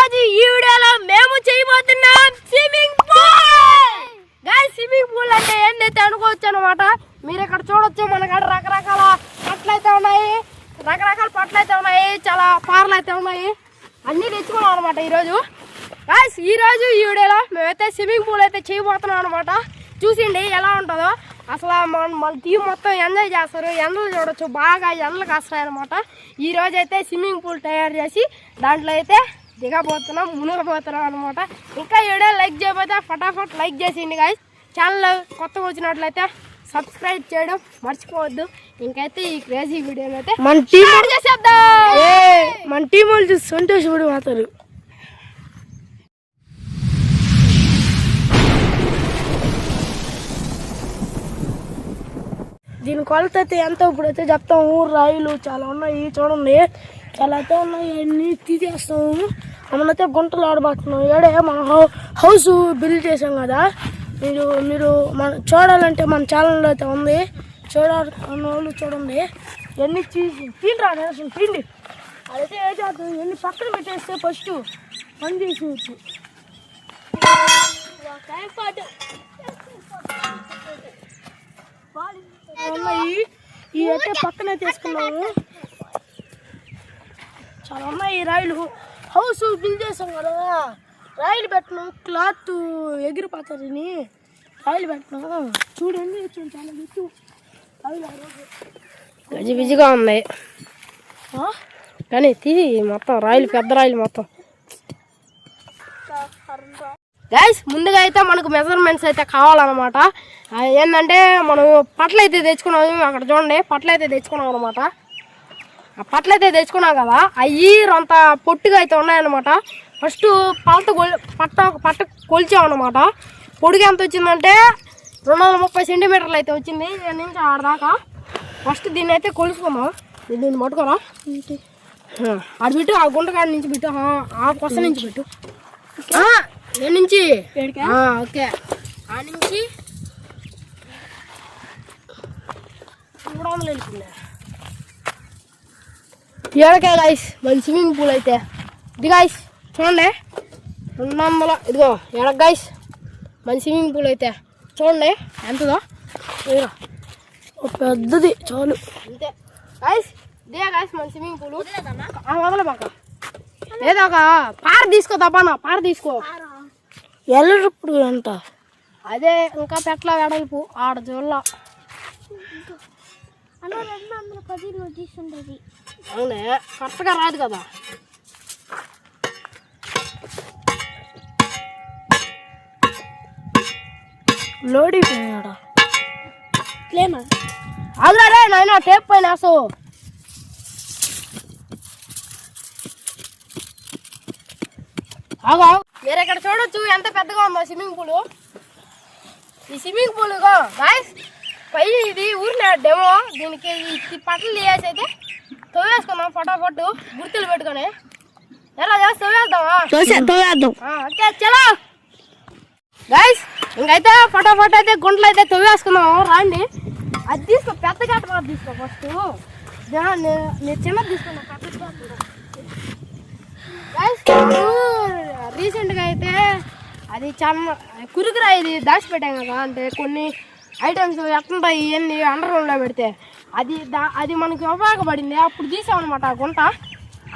ఈరోజు ఈ వీడియోలో మేము చేయబోతున్నాం swimming pool. Guys, swimming pool అంటే ఏంటైతే అనుకోవచ్చు అనమాట. మీరు ఇక్కడ చూడొచ్చు, మన కాడ రకరకాల పట్లు అయితే ఉన్నాయి, చాలా పార్లు అయితే ఉన్నాయి. అన్నీ తెచ్చుకున్నాం అనమాట ఈరోజు. గైస్, ఈరోజు ఈ వీడియోలో మేమైతే స్విమ్మింగ్ పూల్ అయితే చేయబోతున్నాం అనమాట. చూసిండి ఎలా ఉంటుందో. అసలు మన టీం మొత్తం ఎంజాయ్ చేస్తారు. ఎండలు చూడొచ్చు, బాగా ఎండలు కాస్తాయి అనమాట. ఈరోజు అయితే స్విమ్మింగ్ పూల్ తయారు చేసి దాంట్లో అయితే దిగబోతున్నాం, మునగబోతున్నాం అనమాట. ఇంకా వీడియో లైక్ చేయకపోతే ఫటాఫట్ లైక్ చేసిండి గైస్. ఛానల్ కొత్తగా వచ్చినట్లయితే సబ్స్క్రైబ్ చేయడం మర్చిపోవద్దు. ఇంకైతే ఈ క్రేజీ వీడియోని అయితే మన టీం చేసేద్దాం. మన టీం వాళ్ళు చూసి సంతోషపడిపోతారు. దీని కొలత అయితే ఎంత ఇప్పుడైతే చెప్తాము. రాయిలు చాలా ఉన్నాయి, చూడండి చాలా అయితే ఉన్నాయి. అన్నీ తీసేస్తాము. మనమైతే గుంటలు ఆడబడుతున్నాం. ఏడే మన హౌస్ బిల్డ్ చేసాం కదా. మీరు మన చూడాలంటే మన ఛానల్లో అయితే ఉంది, చూడాలన్న వాళ్ళు చూడండి. ఎన్ని తిండ్రా నేను తిండి అదైతే ఏ చేద్దాం. ఎన్ని పక్కన పెట్టేస్తే ఫస్ట్ పని తీసేయచ్చు. ఉన్నాయి ఇవి అయితే పక్కనే తీసుకున్నాము. చాలా ఉన్నాయి రాయిలు. హౌస్ బిల్డ్ చేసాం కదా, రాయిలు పెట్టినాం. క్లాత్ ఎగిరిపోతారని రాయిలు పెట్టినాం. చూడండి, చాలా బిచ్చు గజి బిజిగా ఉన్నాయి. కానీ తీసి మొత్తం రాయిలు, పెద్ద రాయిలు మొత్తం. గైస్, ముందుగా అయితే మనకు మెజర్మెంట్స్ అయితే కావాలన్నమాట. ఏంటంటే మనం పట్లు అయితే తెచ్చుకున్నాము. అక్కడ చూడండి, పట్లు అయితే తెచ్చుకున్నాం అనమాట. ఆ పట్లు అయితే తెచ్చుకున్నాం కదా, అవి అంత పొట్టుగా అయితే ఉన్నాయన్నమాట. ఫస్ట్ పట్ట కొలిచామన్నమాట. పొడుగు ఎంత వచ్చిందంటే 230 సెంటీమీటర్లు అయితే వచ్చింది. దీని నుంచి ఆడదాకా ఫస్ట్ దీన్ని అయితే కొలుసుకుందాం. దీన్ని పట్టుకోరా, ఆడ పెట్టు. ఆ గుంట కాడి నుంచి పెట్టు, ఆ కొస నుంచి పెట్టు. ఏ నుంచి? ఓకే, ఆ నుంచి 300 వెళ్ళిపోయింది. ఏడకాయ గాయస్ మన స్విమ్మింగ్ పూల్ అయితే. ఇది గాయస్ చూడండి, 200. ఇదిగో ఎడక గాయస్ మన స్విమ్మింగ్ పూల్ అయితే చూడండి ఎంతదో. పెద్దది చాలు అంతే గాయస్. ఇదే గాయస్ మన స్విమ్మింగ్ పూల్. వదలబాక, ఏదో ఒక పార తీసుకో, తప్పనా పార తీసుకో. ఎల్లప్పుడు ఎంత అదే ఇంకా పెట్ల వెడల్పు ఆడ జోళ్ళ. అవునే, కరెక్ట్గా రాదు కదా. లోడ్ అయిపోయినాడా అదే నాయన టేప్ పైన వేసు. అగో మీరు ఇక్కడ చూడొచ్చు ఎంత పెద్దగా ఉందో స్విమ్మింగ్ పూల్. ఈ స్విమ్మింగ్ పూల్ గాయస్ పై ఇది ఊరిన డెమో. దీనికి ఈ పట్టలు తీసేసి అయితే తవ్వేసుకుందాం ఫటాఫట్, గుర్తులు పెట్టుకొని. ఎలా చేసి తవ్వేద్దాం. ఓకే చలో గాయస్, ఇంకైతే ఫటాఫట్ అయితే గుంటలు అయితే తవ్వేసుకుందాం. రాండి, అది తీసుకో, పెద్ద గట్ట మాది తీసుకో ఫస్ట్. నేను చిన్నది తీసుకున్నా, పెద్ద గాయస్. రీసెంట్గా అయితే అది చాలా కురుకురా ఇది దాచిపెట్టాం కదా. అంటే కొన్ని ఐటమ్స్ ఎట్లుంటాయి ఇవన్నీ అండర్ గ్రౌండ్లో పెడితే అది మనకి ఉపయోగపడింది. అప్పుడు తీసామన్నమాట ఆ గుంట.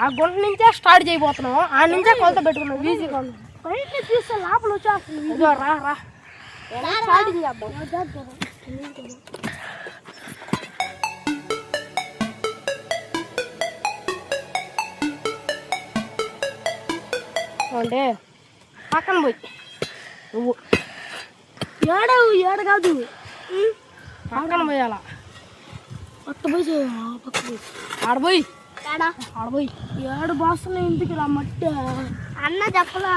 ఆ గుంట నుంచే స్టార్ట్ చేయబోతున్నాం. ఆ నుంచే కొలత పెట్టుకున్నాం. ఈజీగా బయట తీస్తే లోపల వచ్చేస్తుంది. రా స్టార్టింగ్ చేద్దాం. అంటే పక్కన పోయి నువ్వు ఏడ కాదు, పక్కన పోయాల. ఆడపోయి ఏడు బాస్తున్నాయి ఇంటికి రా మట్టి అన్న చెప్పలా.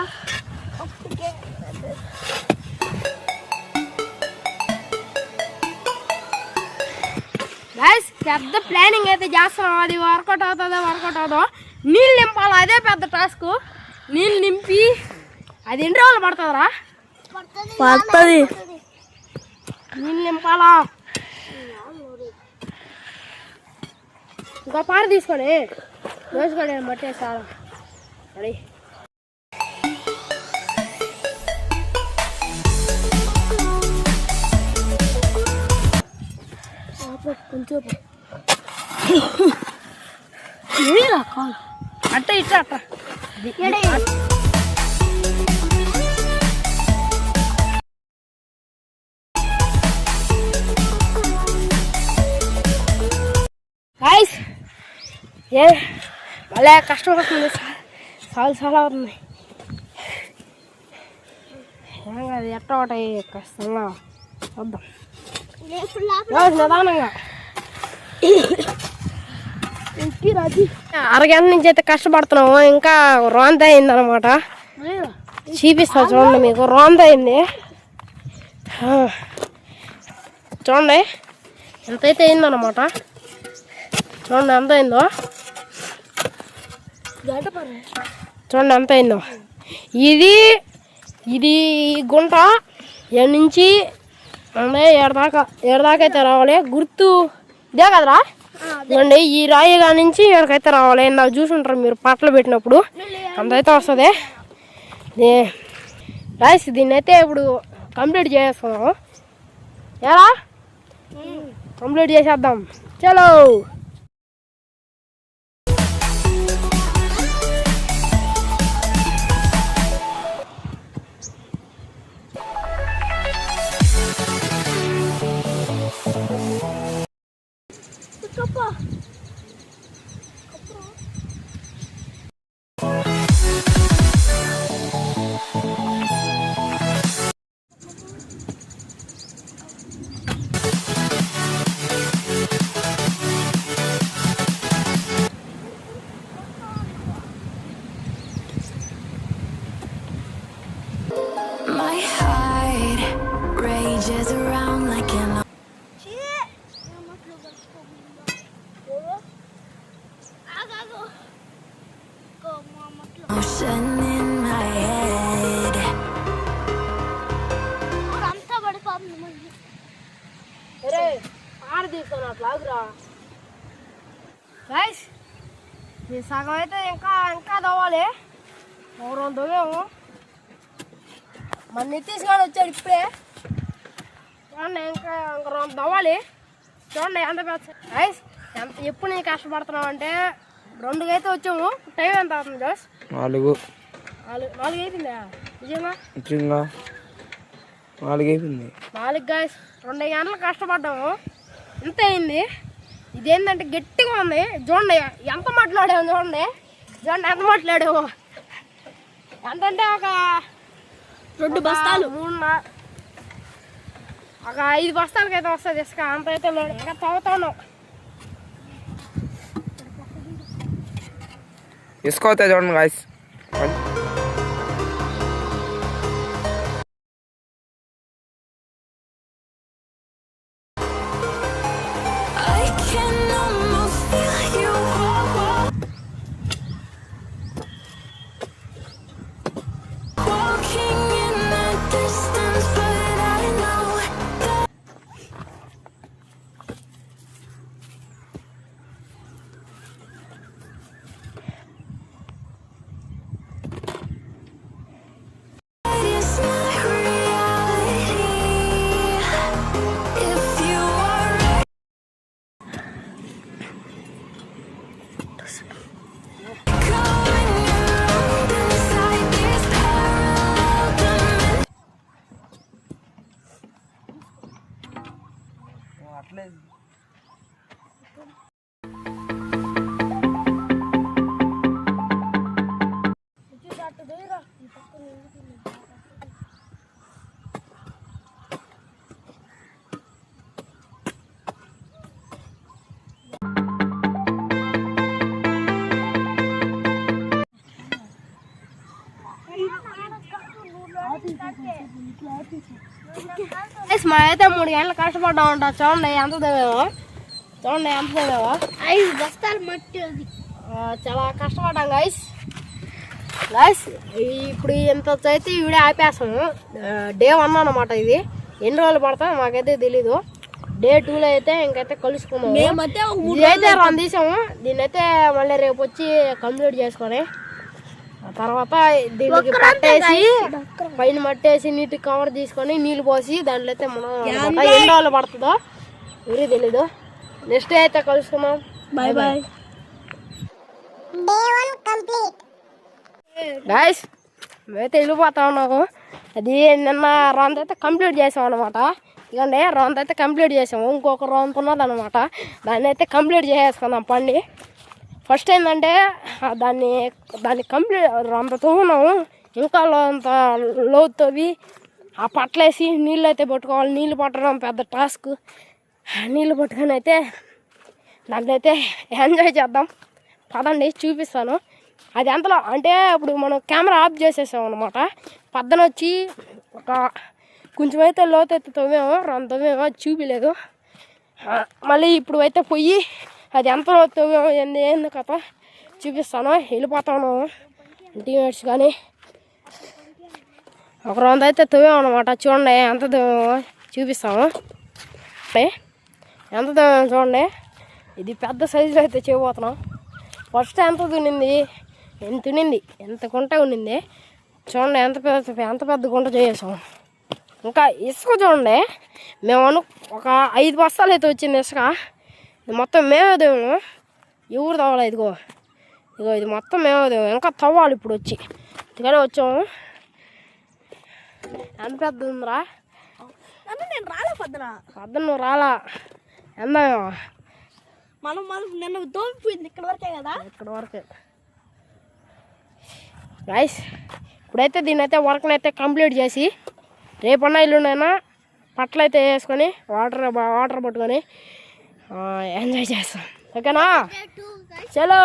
గైస్, పెద్ద ప్లానింగ్ అయితే చేస్తున్నాం. అది వర్కౌట్ అవుతుందో నీళ్ళు నింపాలి. అదే పెద్ద టాస్క్. నీళ్ళు నింపి అది ఎన్ని రోజులు పడుతుందిరా? పడుతుంది. నీళ్ళు నింపాలా. ఇంకా పార తీసుకొని వేసుకోండి, బట్టే చాలా. కొంచెం అట్ట ఇట్ట అట్ట గాయ్స్ ఏ మళ్ళీ కష్టం వస్తుంది చాలా అవుతుంది అది ఎట్ట ఒకటి కష్టంగా వద్దాం నిదానంగా అరగంట నుంచి అయితే కష్టపడుతున్నాము ఇంకా రోంత అయింది అనమాట చూపిస్తా చూడండి మీకు రోంత అయింది చూడండి ఎంతైతే అయిందనమాట చూడండి ఎంత అయిందో చూడండి ఎంత అయిందో ఇది గుంట ఏడు నుంచి ఏడదాకా అయితే రావాలి గుర్తు ఇదే కదరా చూడండి ఈ రాయి కాడి నుంచి ఎక్కడికైతే రావాలి ఇందాక చూసుంటారు మీరు పట్టలు పెట్టినప్పుడు అంతైతే వస్తుంది రైస్ దీన్ని అయితే ఇప్పుడు కంప్లీట్ చేసేస్తున్నాము ఎలా కంప్లీట్ చేసేద్దాం చలో My heart rages around like an ocean in my head. సగం అయితే ఇంకా తవ్వాలి రెండు తవ్వాము మన నితీష్ గారు వచ్చాడు ఇప్పుడే చూడండి ఇంకా రెండు తవ్వాలి చూడండి ఎంత రైస్ ఎప్పుడు నేను కష్టపడుతున్నావు అంటే రెండుగా అయితే వచ్చాము టైం ఎంత అవుతుంది జోస్ 4 అయిపోయిందా నిజంగా 4 అయిపోయింది 4 గాయస్ 2 గంటలు కష్టపడ్డాము ఇంత అయింది ఇదేంటంటే గట్టిగా ఉంది చూడండి ఎంత మాట్లాడాము చూడండి ఎంత మాట్లాడాము ఎంతంటే ఒక 2 బస్తాలు 3 ఒక 5 బస్తాలకైతే వస్తుంది ఇసుక అంత అయితే ఇంకా తవ్వుతాను ఇసుక అవుతాయి చూడండి guys I can almost feel you walking in the distance, but I know that it's not reality. If you are right, going around inside this parallel dimension. మా అయితే 3 గంటలు కష్టపడ్డా ఉంటా చూడండి ఎంత తవ్వామో 5 బస్తాలు మట్టి అది చాలా కష్టపడ్డాం గైస్ ఇప్పుడు ఇంత అయితే ఈ వీడియో ఆపేస్తాము డే 1 అనమాట ఇది ఎన్ని రోజులు పడతాం మాకైతే తెలీదు డే 2లో అయితే ఇంకైతే కలుసుకున్నాము ఇదైతే 2 తీసాము దీన్నైతే మళ్ళీ రేపు వచ్చి కంప్లీట్ చేసుకొని ఆ తర్వాత దీనికి పట్టేసి పైన మట్టేసి నీటి కవర్ తీసుకొని నీళ్ళు పోసి దాంట్లో అయితే మనం ఎన్ని రోజులు పడుతుందో ఎవరికి తెలీదు నెక్స్ట్ అయితే కలుసుకున్నాం. Bye bye. గాయస్ మేమైతే వెళ్ళిపోతా ఉన్నాము. అది నిన్న రౌండ్ అయితే కంప్లీట్ చేసాం అనమాట. ఇకండి రౌండ్ అయితే కంప్లీట్ చేసాము. ఇంకొక రౌండ్ ఉన్నది అనమాట. దాన్ని అయితే కంప్లీట్ చేసేసుకుందాం పండి. ఫస్ట్ ఏంటంటే దాన్ని కంప్లీట్ అంత తవ్వున్నాము. ఇంకా అంత లోతువి ఆ పట్లేసి నీళ్ళు అయితే పట్టుకోవాలి. నీళ్ళు పట్టడం పెద్ద టాస్క్. నీళ్ళు పట్టుకొని అయితే దాంట్లో అయితే ఎంజాయ్ చేద్దాం. పదండి చూపిస్తాను. అది ఎంతలో అంటే ఇప్పుడు మనం కెమెరా ఆఫ్ చేసేసాం అనమాట. పద్దన వచ్చి ఒక కొంచెం అయితే లోతు అయితే తవ్వేమో తవ్వేమో అది చూపించలేదు. మళ్ళీ ఇప్పుడు అయితే పోయి అది ఎంత లోతు తవ్వేమో ఏంది కథ చూపిస్తాను. వెళ్ళిపోతాను టీమేట్స్ కానీ. ఒక రౌండ్ అయితే తవ్వాము అనమాట. చూడండి ఎంత తవ్వామో చూపిస్తాము. ఎంత తవ్వామో చూడండి. ఇది పెద్ద సైజులో అయితే చేయబోతున్నాం. ఫస్ట్ ఎంత తునింది ఎంత గుంట ఉన్నింది చూడండి. ఎంత పెద్ద గుంట చేసాం. ఇంకా ఇసుక చూడండి. మేము ఒక 5 బస్తాలు అయితే వచ్చింది ఇసుక. ఇది మొత్తం మేమే దేము. ఎవరు తవ్వాలి? ఇదిగో ఇది మొత్తం మేమే దేము. ఇంకా తవ్వాలి ఇప్పుడు వచ్చి. ఇదిగానే వచ్చాము. ఎంత పెద్ద ఉందిరా? నేను రాలే పొద్దున నువ్వు రాలా? ఎంత మనం నిన్న దోమిపోయింది ఇక్కడ వరకే కదా. ఇక్కడ వరకే గైస్. ఇప్పుడైతే దీన్ని అయితే వర్క్ని అయితే కంప్లీట్ చేసి రేపన్నా ఇల్లుండైనా పట్లు అయితే వేసుకొని వాటర్ పట్టుకొని ఎంజాయ్ చేస్తాం. ఓకేనా? చలో.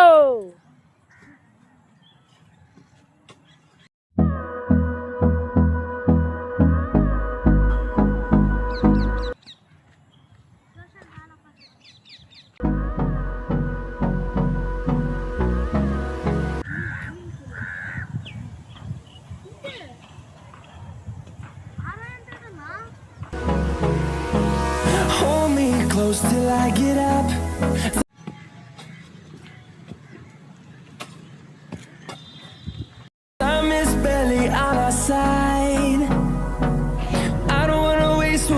Close till I get up. Time is barely on our side. I don't wanna waste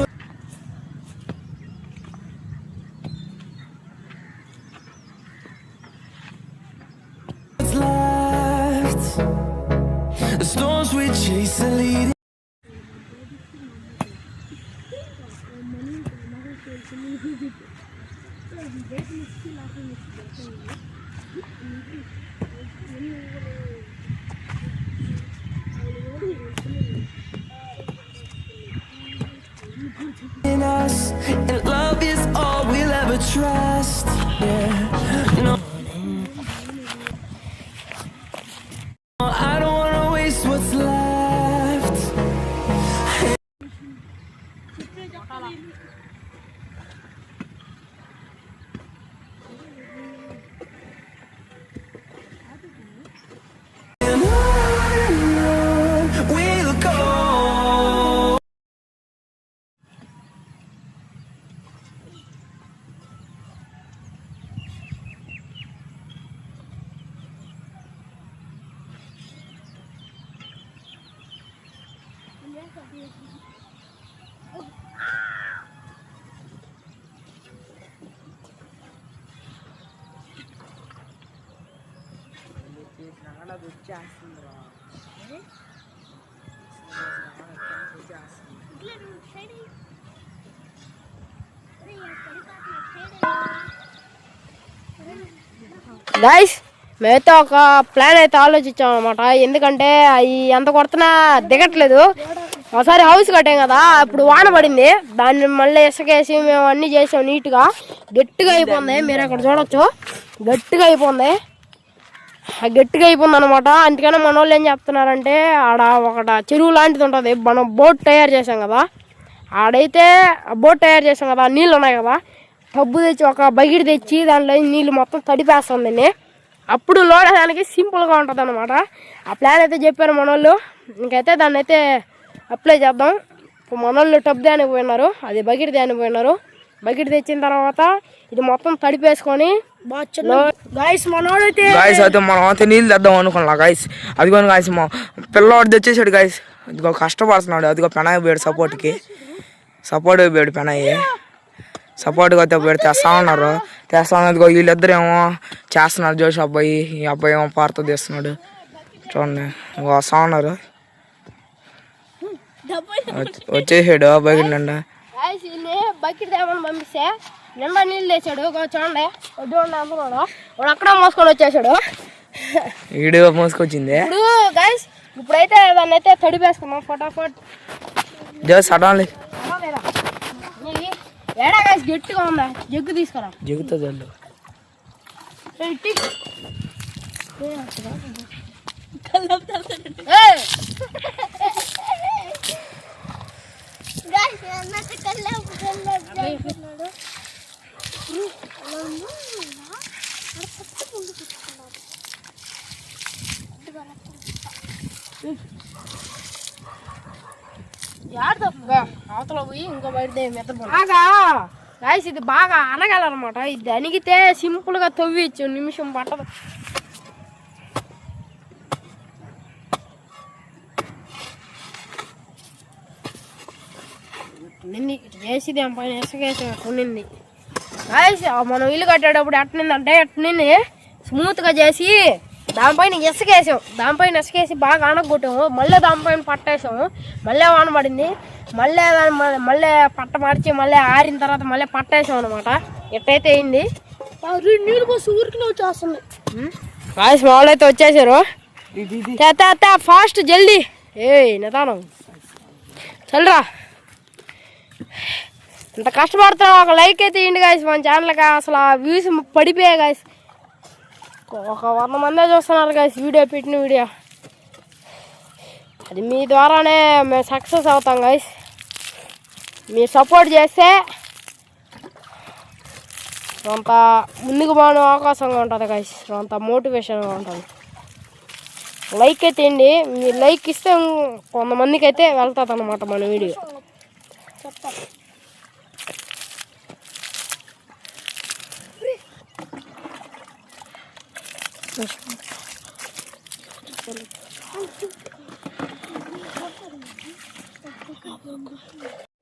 what's left. The storms we chase are leading. In us, and love is all we'll ever trust. Yeah, no, I don't wanna waste what's left. And on we'll go. Guys మేమైతే ఒక plan అయితే ఆలోచించాం అనమాట. ఎందుకంటే అవి ఎంత కొడుతున్నా దిగట్లేదు. ఒకసారి హౌస్ కట్టాం కదా, అప్పుడు వాన పడింది. దాన్ని మళ్ళీ ఇసుకేసి మేము అన్నీ చేసాం. నీట్గా గట్టిగా అయిపోయింది. మీరు అక్కడ చూడొచ్చు గట్టిగా అయిపోయింది. అనమాట. అందుకనే మన వాళ్ళు ఏం చెప్తున్నారంటే ఆడ ఒకట చెరువు లాంటిది ఉంటుంది. మనం బోట్ తయారు చేసాం కదా, ఆడైతే బోట్ తయారు చేసాం కదా, నీళ్ళు ఉన్నాయి కదా, టబ్బు తెచ్చి ఒక బకెట్ తెచ్చి దాంట్లో నీళ్ళు మొత్తం తడిపేస్తుందండి. అప్పుడు లోడడానికి సింపుల్గా ఉంటుంది అనమాట. ఆ ప్లాన్ అయితే చెప్పారు మన వాళ్ళు. ఇంకైతే దాన్ని అయితే అప్లై చేద్దాం. ఇప్పుడు మన వాళ్ళు టబ్ దానికి పోయినారు, అది బకెట్ దానికి పోయినారు. బకెట్ తెచ్చిన తర్వాత ఇది మొత్తం తడిపేసుకొని గాయస్ అయితే మనం అయితే నీళ్ళు తెద్దాం అనుకున్నా గాయస్. అదిగో గాయస్ మా పిల్లవాడు తెచ్చేసాడు గాయస్. అదిగో కష్టపడుతున్నాడు. అదిగో పెనాయి పోయాడు సపోర్ట్ పోయాడు పెనాయి. సపోర్ట్గా అయితే పెడితే తెస్తా ఉన్నారు. వీళ్ళిద్దరేమో చేస్తున్నారు. జోష్ అబ్బాయి, ఈ అబ్బాయి ఏమో పార్త తీస్తున్నాడు. చూడండి వస్తా ఉన్నారు. వచ్చేసాడు బకెట్ నిండా. గాయస్ ఈయన్ని బకెట్ తేమని పంపిస్తే నిండా నీళ్ళు తెచ్చాడు. చూడండి వడ్డీ అందులో వాడు అక్కడ మోసుకొని వచ్చేసాడు. వీడియో మోసుకొచ్చింది. ఇప్పుడు గాయస్ ఇప్పుడైతే దాన్ని అయితే తడిపేసుకున్నాం ఫటాఫట్. జోష్ సడన్లీ ఏడా గాయస్ గట్టిగా ఉందా, జగ్గు తీసుకురా. జగ్గుతో జల్లు అవతల పోయి ఇంకో బయట బాగా గాయస్ ఇది బాగా అనగాలన్నమాట. ఇది అనిగితే సింపుల్ గా తవ్విచ్చు, నిమిషం పట్టదు. నింది చేసి దానిపైన ఇసుకేసి కొన్నింది. గాయస్ మనం ఇల్లు కట్టేటప్పుడు ఎట్నిందంటే ఎట్నింది స్మూత్ గా చేసి దానిపైన ఇసుకేసాం. దానిపైన ఇసుకేసి బాగా అనగొట్టాము. మళ్ళీ దానిపైన పట్టేసాము. మళ్ళీ వాన పడింది. మళ్ళీ మళ్ళీ పట్ట మార్చి మళ్ళీ ఆరిన తర్వాత మళ్ళీ పట్టేసాం అనమాట. ఎట్టయితే అయింది. నీళ్ళు పోసి ఊరికి వచ్చేస్తుంది. గాయస్ మా వాళ్ళు అయితే వచ్చేసారు. ఫాస్ట్ జల్దీ నిదానం చల్రా. ఇంత కష్టపడుతున్నాం. ఒక లైక్ అయితే ఇవ్వండి గాయస్. మన ఛానల్కి అసలు వ్యూస్ పడిపోయాయి గాయస్. ఒక 100 మందే చూస్తున్నారు గాయస్ వీడియో పెట్టిన వీడియో. అది మీ ద్వారానే మేము సక్సెస్ అవుతాం గాయస్. మీరు సపోర్ట్ చేస్తే అంత ముందుకు పోవడం అవకాశంగా ఉంటుంది గాయస్. అంత మోటివేషన్గా ఉంటుంది. లైక్ అయితే ఇవ్వండి. మీరు లైక్ ఇస్తే కొంతమందికి అయితే వెళ్తుంది అన్నమాట మన వీడియో.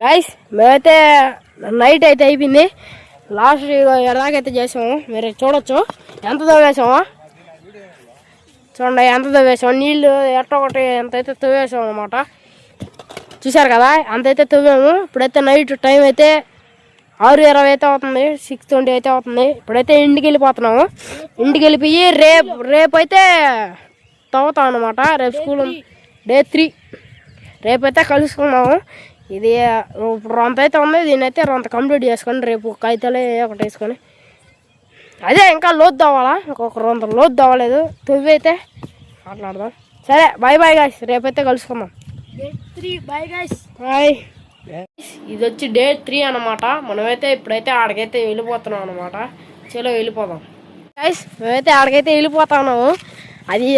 గైస్ మేమైతే నైట్ అయితే అయిపోయింది. లాస్ట్ ఎడదాకైతే చేసాము. మీరు చూడొచ్చు ఎంత తవ్వేసామో. చూడండి ఎంత తవ్వేసాము. నీళ్ళు ఎట్టొకటి ఎంతైతే తవ్వేసాము అనమాట. చూసారు కదా అంతైతే తవ్వాము. ఇప్పుడైతే నైట్ టైం అయితే 6:20 అయితే అవుతుంది. 6:20 అయితే అవుతుంది. ఇప్పుడైతే ఇంటికి వెళ్ళిపోతున్నాము. ఇంటికి వెళ్ళిపోయి రేపు అయితే తవ్వుతాం అనమాట. రేపు స్కూల్ Day 3 రేపైతే కలుసుకున్నాము. ఇది ఇప్పుడు రొంత అయితే ఉంది. దీని అయితే రొంత కంప్లీట్ చేసుకొని రేపు కాగితాలే ఒకటి వేసుకొని అదే ఇంకా లోతు తవ్వాలా. ఇంకొక రొంత లోతు తవ్వలేదు. తవ్వి అయితే మాట్లాడదాం. సరే బాయ్ బాయ్ గాయస్. రేపైతే కలుసుకుందాం. Day 3 by guys. బాయ్. ఇది వచ్చి Day 3 అనమాట. మనమైతే ఇప్పుడైతే ఆడికైతే వెళ్ళిపోతున్నాం అనమాట. చలో వెళ్ళిపోదాం గాయస్. మేమైతే ఆడికైతే వెళ్ళిపోతున్నాము. అది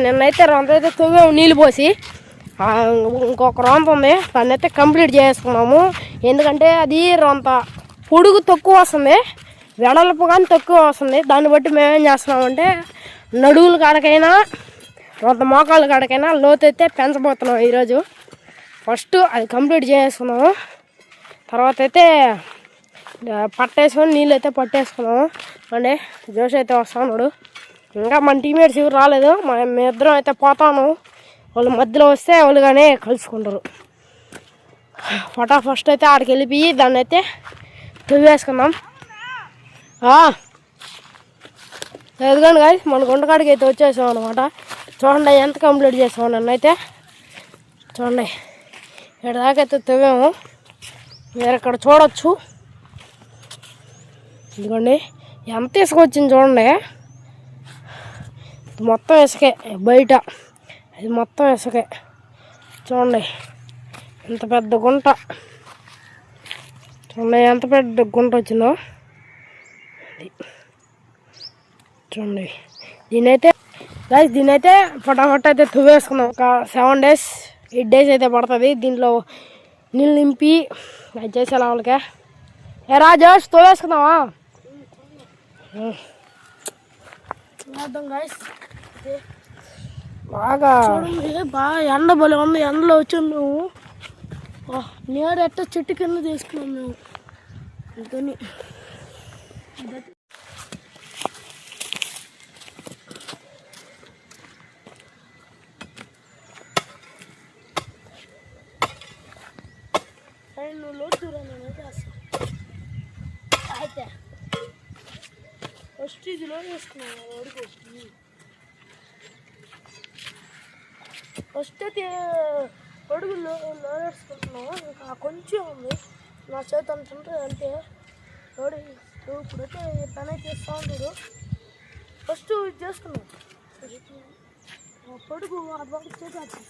నిన్నైతే రొంత అయితే తవ్వాము నీళ్ళు పోసి. ఇంకొక రొంత ఉంది. దాన్ని అయితే కంప్లీట్ చేసుకున్నాము. ఎందుకంటే అది రొంత పొడుగు తక్కువ వస్తుంది, వెడల్పు కానీ తక్కువ వస్తుంది. దాన్ని బట్టి మేమేం చేస్తున్నామంటే నడువుల కాడకైనా రొంత మోకాళ్ళ కాడకైనా లోతు అయితే పెంచబోతున్నాం ఈరోజు. ఫస్ట్ అది కంప్లీట్ చేసుకున్నాము. తర్వాత అయితే పట్టేసుకొని నీళ్ళు అయితే పట్టేసుకున్నాము. అంటే జోష్ అయితే వస్తున్నాడు. ఇంకా మన టీమేట్స్ ఎవరు రాలేదు. మేమిద్దరం అయితే పోతాను. వాళ్ళు మధ్యలో వస్తే వాళ్ళు కానీ కలుసుకుంటారు. ఫస్ట్ అయితే ఆడికి వెళ్ళిపోయి దాన్ని అయితే తవ్వేసుకున్నాం. ఎదుగండి గాయస్ మన గుంటకాడికి అయితే వచ్చేసాం అనమాట. చూడండి ఎంత కంప్లీట్ చేసాము. నన్ను అయితే చూడండి ఇక్కడ దాకా అయితే తవ్వాము. మీరు ఇక్కడ చూడొచ్చు. ఇదిగోండి ఎంత ఇసుక వచ్చింది చూడండి. మొత్తం ఇసుకే బయట. అది మొత్తం ఇసుకే. చూడండి ఎంత పెద్ద గుంట. చూడండి ఎంత పెద్ద గుంట వచ్చిందో. చూడండి దీనైతే ఫటాఫట్ అయితే తువ్వేసుకున్నాం. ఒక 7 days 8 days అయితే పడుతుంది. దీంట్లో నీళ్ళు నింపి అది చేసేలా వాళ్ళకే. ఏ రాజేష్ తువ్వేసుకున్నావా? బాగా బాగా ఎండ బలి ఉంది. ఎండలో వచ్చాము మేము. నీడ ఎట్ట చెట్టు కింద తీసుకున్నాం మేము. ఇంకొని నువ్వు లోతురా నేనైతే వస్తాను అయితే ఫస్ట్ ఇది లోడ్ వేసుకున్నాను అడుగు ఫస్ట్ అయితే అడుగు లోడ్ వేసుకుంటున్నావు ఇంకా కొంచెం ఉంది నా చేత అంటుంటే అంటే లోడ్ ఇప్పుడైతే పని అయితే చేస్తూ ఉంటాడు ఫస్ట్ ఇది చేసుకున్నాను పొడుగు అది వరకు చేసేస్తాను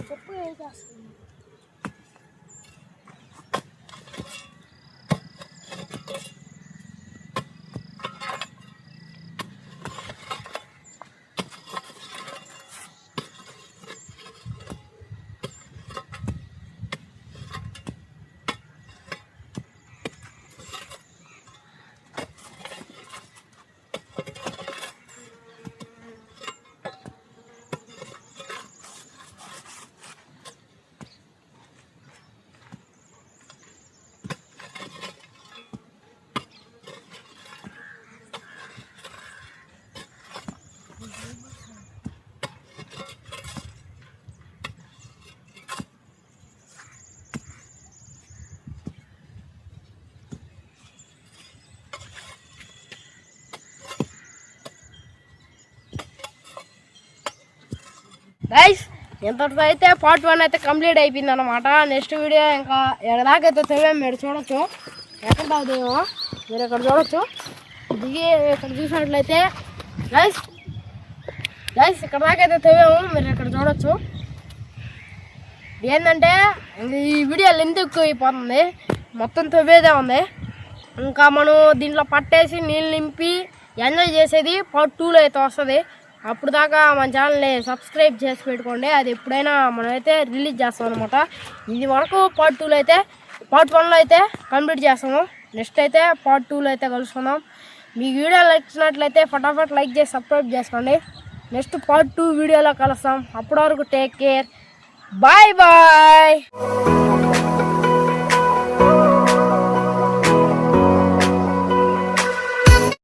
చెప్పు ఏం చేస్తాను గైస్ ఇంతటితో అయితే పార్ట్ 1 అయితే కంప్లీట్ అయిపోయింది అనమాట. నెక్స్ట్ వీడియో ఇంకా ఎక్కడాకైతే తెలియదు మీరు చూడొచ్చు. ఎక్కడ తాగుదేమో మీరు ఇక్కడ చూడొచ్చు. దిగి ఇక్కడ చూసినట్లయితే గైస్ ఇక్కడ దాకైతే తెలియము మీరు ఇక్కడ చూడొచ్చు. ఏంటంటే ఈ వీడియో లెంత్ ఎక్కువ అయిపోతుంది, మొత్తం తవ్వేదే ఉంది. ఇంకా మనం దీంట్లో పట్టేసి నీళ్ళు నింపి ఎంజాయ్ చేసేది పార్ట్ 2లో అయితే వస్తుంది. అప్పుడు దాకా మన ఛానల్ని సబ్స్క్రైబ్ చేసి పెట్టుకోండి. అది ఎప్పుడైనా మనమైతే రిలీజ్ చేస్తాం అనమాట. ఇది వరకు పార్ట్ 2లో అయితే పార్ట్ 1లో అయితే కంప్లీట్ చేస్తాము. నెక్స్ట్ అయితే పార్ట్ 2లో అయితే కలుసుకుందాం. మీకు వీడియో నచ్చినట్లయితే ఫటాఫట్ లైక్ చేసి సబ్స్క్రైబ్ చేసుకోండి. నెక్స్ట్ పార్ట్ 2 వీడియోలో కలుస్తాం. అప్పటి వరకు టేక్ కేర్, బాయ్ బాయ్.